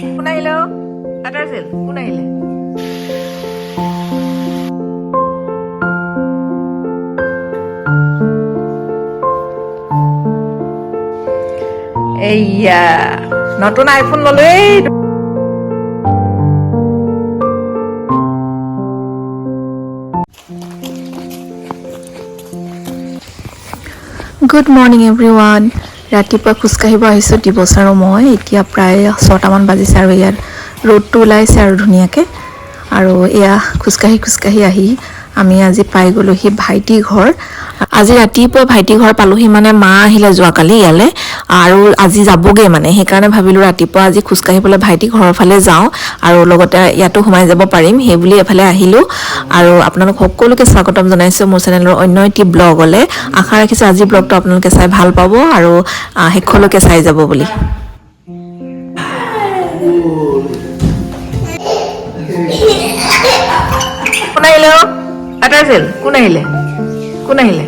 কোন আহিলে আটাৰছিল কোন আহিলে এইয়া নতুন আইফোন ললো এই Good morning everyone. ৰাতিপুৱা খুজকাঢ়িব আহিছোঁ দিৱস আৰু মই এতিয়া প্ৰায় 6টা মান বাজিছে আৰু ইয়াত ৰ'দটো ওলাইছে আৰু ধুনীয়াকৈ আৰু এয়া খুজকাঢ়ি আহি আমি আজি পাই গ'লোহি ভাইটি ঘৰ আজি ৰাতিপুৱা ভাইটি ঘৰ পালোহি মানে মা আহিলে যোৱাকালি ইয়ালে আৰু আজি যাবগে মানে সেইকাৰণে ভাবিলোঁ ৰাতিপুৱা আজি খুজকাঢ়িবলৈ ভাইটি ঘৰৰ ফালে যাওঁ আৰু লগতে ইয়াতো সোমাই যাব পাৰিম সেই বুলি এফালে আহিলোঁ আৰু আপোনালোক সকলোকে স্বাগতম জনাইছোঁ মোৰ চেনেলৰ অন্য এটি ব্লগলৈ আশা ৰাখিছোঁ আজি ব্লগটো আপোনালোকে চাই ভাল পাব আৰু শেষলৈকে চাই যাব বুলি কোন আহিলে আটাৰছিল কোন আহিলে কোন আহিলে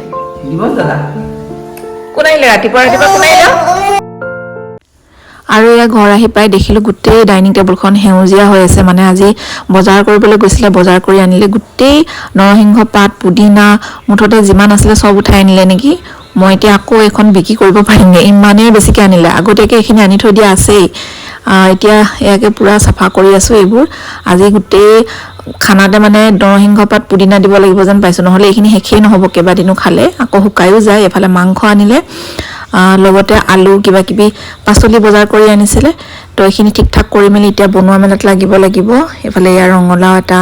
ৰাতিপুৱা কোন আহিলে আৰু এয়া ঘৰ আহি পাই দেখিলোঁ গোটেই ডাইনিং টেবুলখন সেউজীয়া হৈ আছে মানে আজি বজাৰ কৰিবলৈ গৈছিলে বজাৰ কৰি আনিলে গোটেই নৰসিংহ পাত পুদিনা মুঠতে যিমান আছিলে সব উঠাই আনিলে নেকি মই এতিয়া আকৌ এখন বিক্ৰী কৰিব পাৰিমনে ইমানেই বেছিকৈ আনিলে আগতীয়াকৈ এইখিনি আনি থৈ দিয়া আছেই এতিয়া ইয়াকে পুৰা চাফা কৰি আছোঁ এইবোৰ আজি গোটেই খানাতে মানে নৰসিংহ পাত পুদিনা দিব লাগিব যেন পাইছোঁ নহ'লে এইখিনি শেষেই নহ'ব কেইবাদিনো খালে আকৌ শুকায়ো যায় এফালে মাংস আনিলে লগতে আলু কিবা কিবি পাচলি বজাৰ কৰি আনিছিলে তো এইখিনি ঠিক ঠাক কৰি মেলি এতিয়া বনোৱা মেলাত লাগিব এফালে ইয়াৰ ৰঙলাও এটা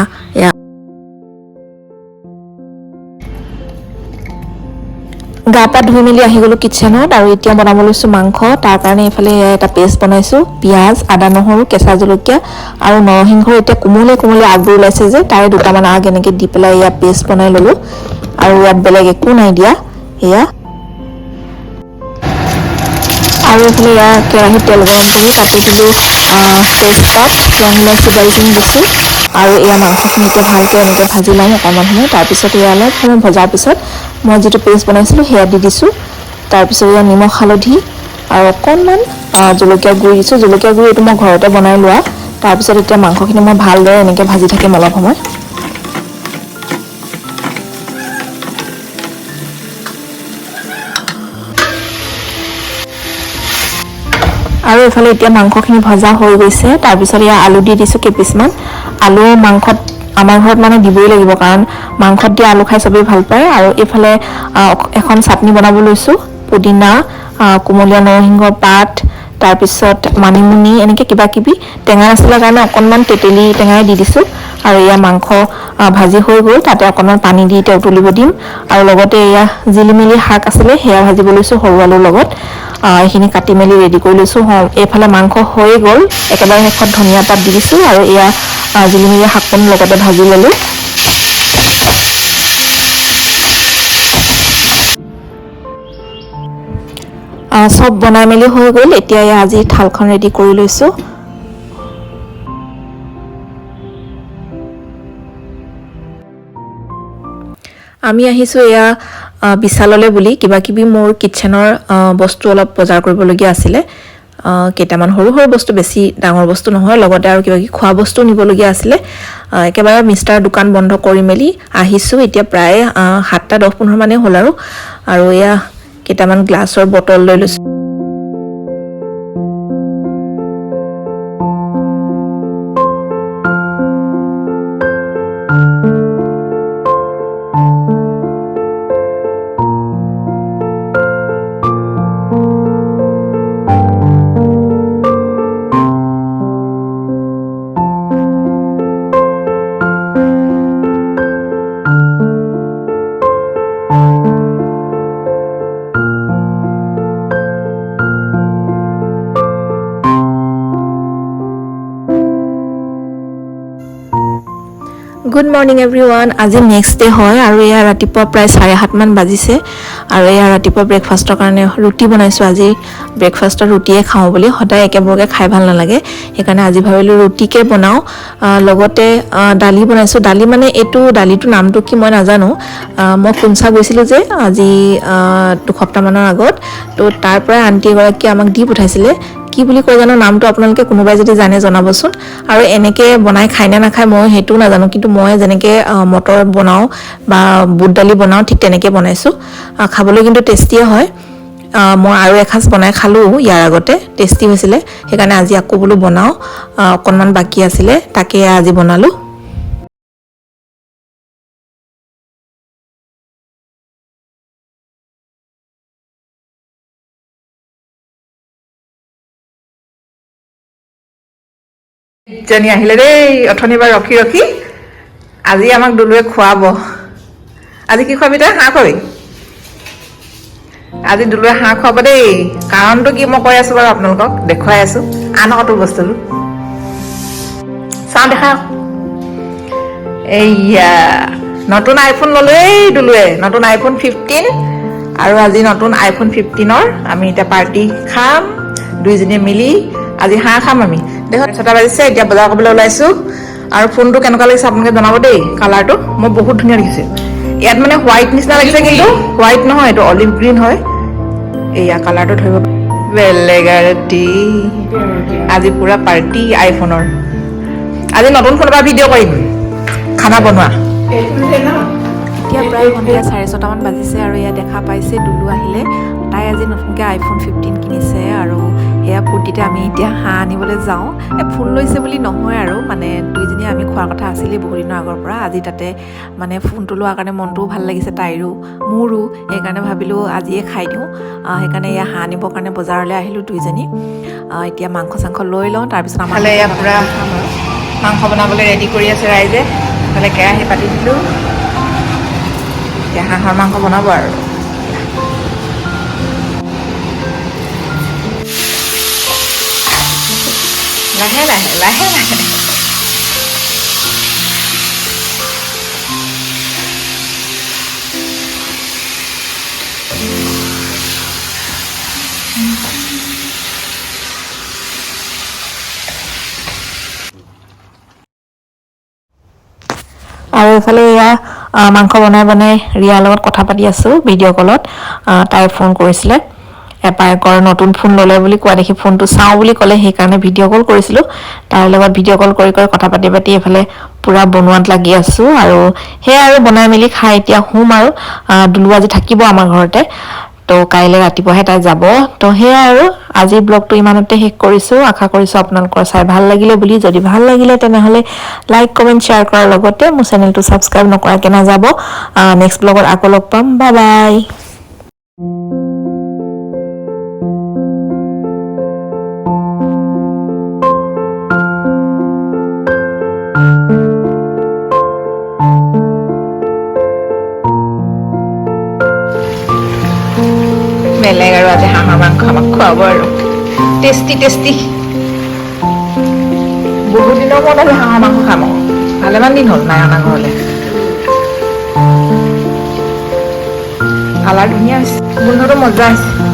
গা পা ধুই মেলি আহি গ'লোঁ কিটচেনত আৰু এতিয়া বনাব লৈছোঁ মাংস তাৰ কাৰণে এইফালে এটা পেষ্ট বনাইছোঁ পিঁয়াজ আদা নহৰু কেঁচা জলকীয়া আৰু নৰসিংহৰ এতিয়া কোমলে আগবোৰ ওলাইছে যে তাৰে দুটামান আগ এনেকৈ দি পেলাই ইয়াত পেষ্ট বনাই ল'লোঁ আৰু ইয়াত বেলেগ একো নাই দিয়া এয়া আৰু এইফালে ইয়াৰ কেৰাহীত তেল গৰম কৰি কাটি দিলোঁ তেজপাত লং ইলাচি দালচেনি দিছোঁ আৰু এয়া মাংসখিনি এতিয়া ভালকৈ এনেকৈ ভাজি ল'ম অকণমান সময় তাৰপিছত এয়া অলপ সময় ভজাৰ পিছত মই যিটো পেষ্ট বনাইছিলোঁ সেয়া দি দিছোঁ তাৰপিছত এয়া নিমখ হালধি আৰু অকণমান জলকীয়া গুড়ি দিছোঁ জলকীয়া গুড়ি এইটো মই ঘৰতে বনাই লোৱা তাৰপিছত এতিয়া মাংসখিনি মই ভালদৰে এনেকৈ ভাজি থাকিম অলপ সময় আৰু এইফালে এতিয়া মাংসখিনি ভজা হৈ গৈছে তাৰপিছত এয়া আলু দি দিছোঁ কেইপিচমান আলু মাংসত আমাৰ ঘৰত মানে দিবই লাগিব কাৰণ মাংসত দিয়া আলু খাই চবেই ভাল পায় আৰু এইফালে এখন চাটনি বনাব লৈছোঁ পুদিনা কোমলীয়া নৰসিংহৰ পাত তাৰপিছত মানিমুনি এনেকৈ কিবা কিবি টেঙা আছিলে কাৰণে অকণমান তেতেলী টেঙাই দি দিছোঁ আৰু এয়া মাংস ভাজি হৈ গ'ল তাতে অকণমান পানী দি এতিয়া উতলিব দিম আৰু লগতে এয়া জিলিমিলি শাক আছিলে সেয়া ভাজিব লৈছোঁ সৰু আলুৰ লগত এইখিনি কাটি মেলি ৰেডি কৰি লৈছোঁ এইফালে মাংস হৈ গ'ল একেবাৰে শেষত ধনিয়া পাত দি দিছোঁ আৰু এয়া জিলিমিলি শাককণ লগতে ভাজি ল'লোঁ চব বনাই মেলি হৈ গ'ল এতিয়া এয়া আজি থালখন ৰেডি কৰি লৈছোঁ আমি আহিছোঁ এয়া বিশাললৈ বুলি কিবা কিবি মোৰ কিটচেনৰ বস্তু অলপ বজাৰ কৰিবলগীয়া আছিলে কেইটামান সৰু বস্তু বেছি ডাঙৰ বস্তু নহয় লগতে আৰু কিবা কিবি খোৱা বস্তু নিবলগীয়া আছিলে একেবাৰে মিষ্টাৰ দোকান বন্ধ কৰি মেলি আহিছোঁ এতিয়া প্ৰায় 7টা 10-15 মানে হ'ল আৰু এয়া কেইটামান গ্লাছৰ বটল লৈ লৈছোঁ গুড মৰ্নিং এভৰিৱান আজি নেক্সট ডে হয় আৰু এয়া ৰাতিপুৱা প্ৰায় 7:30 মান বাজিছে আৰু এয়া ৰাতিপুৱা ব্ৰেকফাষ্টৰ কাৰণে ৰুটি বনাইছোঁ আজি ব্ৰেকফাষ্টত ৰুটিয়ে খাওঁ বুলি সদায় একেবাৰকে খাই ভাল নালাগে সেইকাৰণে আজি ভাবিলোঁ ৰুটিকে বনাওঁ লগতে দালি বনাইছোঁ দালি মানে এইটো দালিটো নামটো কি মই নাজানো মই কুঞ্চা গৈছিলোঁ যে আজি 2 সপ্তাহমানৰ আগত তো তাৰ পৰা আণ্টি এগৰাকীয়ে আমাক দি পঠাইছিলে কি কি বুলি কয় জানো নামটো আপোনালোকে কোনোবাই যদি জানে জনাবচোন আৰু এনেকে বনাই খাই না নাখায় মই হেতু নাজানো কিন্তু মই যেনেকে মটৰ বনাও বা বুট দালি বনাও ঠিক তেনেকে বনাইছো খাবলৈ কিন্তু টেষ্টিয়ে হয় মই আৰু এখাস বনাই খালো ইয়াৰ আগতে টেষ্টি হৈছিলে সেইকাৰণে আজি আকৌ বোলো বনাও অকনমান বাকি আছিলে তাকে আজি বনালো জনি আহিলে দেই অথনিবাৰ ৰখি ৰখি আজি আমাক দুলুৱে খুৱাব আজি কি খুৱাবি তই হাঁহ খুৱাবি আজি দুলুৱে হাঁহ খুৱাব দেই কাৰণটো কি মই কৈ আছো বাৰু আপোনালোকক দেখুৱাই আছো আনকতো বস্তুটো চাওঁ দেখা এইয়া নতুন আইফোন ল'লো এই দুলুৱে নতুন আইফোন 15 আৰু আজি নতুন আইফোন 15ৰ আমি এতিয়া পাৰ্টি খাম দুইজনীয়ে মিলি আজি হাঁহ খাম আমি দেখো 6টা বাজিছে এতিয়া বজাৰ কৰিবলৈ ওলাইছো আৰু ফোনটো কেনেকুৱা লাগিছে আপোনালোকে জনাব দেই কালাৰটো মই বহুত ধুনীয়া দেখিছে ইয়াত মানে হোৱাইট নিচিনা লাগিছে কিন্তু হোৱাইট নহয় এইটো অলিভ গ্ৰীণ হয় এইয়া কালাৰটো ধৰিব বেলেগাৰটি আজি পুৰা পাৰ্টি আইফোনৰ আজি নতুন ফোনৰ পৰা ভিডিঅ' কৰিম খানা বনোৱা এতিয়া প্ৰায় সন্ধিয়া 6:30 মান বাজিছে আৰু ইয়া দেখা পাইছে দুলু আহিলে তাই আজি নতুনকৈ আইফোন 15 কিনিছে আৰু সেয়া ফূৰ্তিতে আমি এতিয়া হাঁহ আনিবলৈ যাওঁ ফোন লৈছে বুলি নহয় আৰু মানে দুইজনী আমি খোৱাৰ কথা আছিলেই বহু দিনৰ আগৰ পৰা আজি তাতে মানে ফোনটো লোৱাৰ কাৰণে মনটোও ভাল লাগিছে তাইৰো মোৰো সেইকাৰণে ভাবিলোঁ আজিয়ে খাই দিওঁ সেইকাৰণে এয়া হাঁহ আনিবৰ কাৰণে বজাৰলৈ আহিলোঁ দুইজনী এতিয়া মাংস চাংস লৈ লওঁ তাৰপিছত আমাৰ এয়া পূৰা মাংস বনাবলৈ ৰেডি কৰি আছে ৰাইজে এইফালে কেৰাহী পাতি দিলোঁ এতিয়া হাঁহৰ মাংস বনাব আৰু লাহে লাহে লাহে লাহে আৰু এইফালে এয়া মাংস বনাই ৰিয়াৰ লগত কথা পাতি আছোঁ ভিডিঅ' কলত তাই ফোন কৰিছিলে এপায়েকৰ নতুন ফোন ল'লে বুলি কোৱা দেখি ফোনটো চাওঁ বুলি ক'লে সেইকাৰণে ভিডিঅ' কল কৰিছিলোঁ তাইৰ লগত ভিডিঅ' কল কৰি কথা পাতি এইফালে পূৰা বনোৱাত লাগি আছোঁ আৰু সেয়া আৰু বনাই মেলি খাই এতিয়া শুম আৰু দুলু আজি থাকিব আমাৰ ঘৰতে তো কাইলৈ ৰাতিপুৱাহে তাই যাব তো সেয়াই আৰু আজিৰ ব্লগটো ইমানতে শেষ কৰিছোঁ আশা কৰিছোঁ আপোনালোকৰ চাই ভাল লাগিলে বুলি যদি ভাল লাগিলে তেনেহ'লে লাইক কমেণ্ট শ্বেয়াৰ কৰাৰ লগতে মোৰ চেনেলটো ছাবস্ক্ৰাইব নকৰাকৈ নাযাব নেক্সট ব্লগত আকৌ লগ পাম বাই বাই বেলেগ আৰু আজি হাঁহৰ মাংস আমাক খুৱাব আৰু টেষ্টি টেষ্টি বহুত দিনৰ মূৰত আজি হাঁহৰ মাংস খাম আৰু ভালেমান দিন হ'ল নাই অনা ঘৰলৈ কালাৰ ধুনীয়া হৈছে গোন্ধটো মজা হৈছে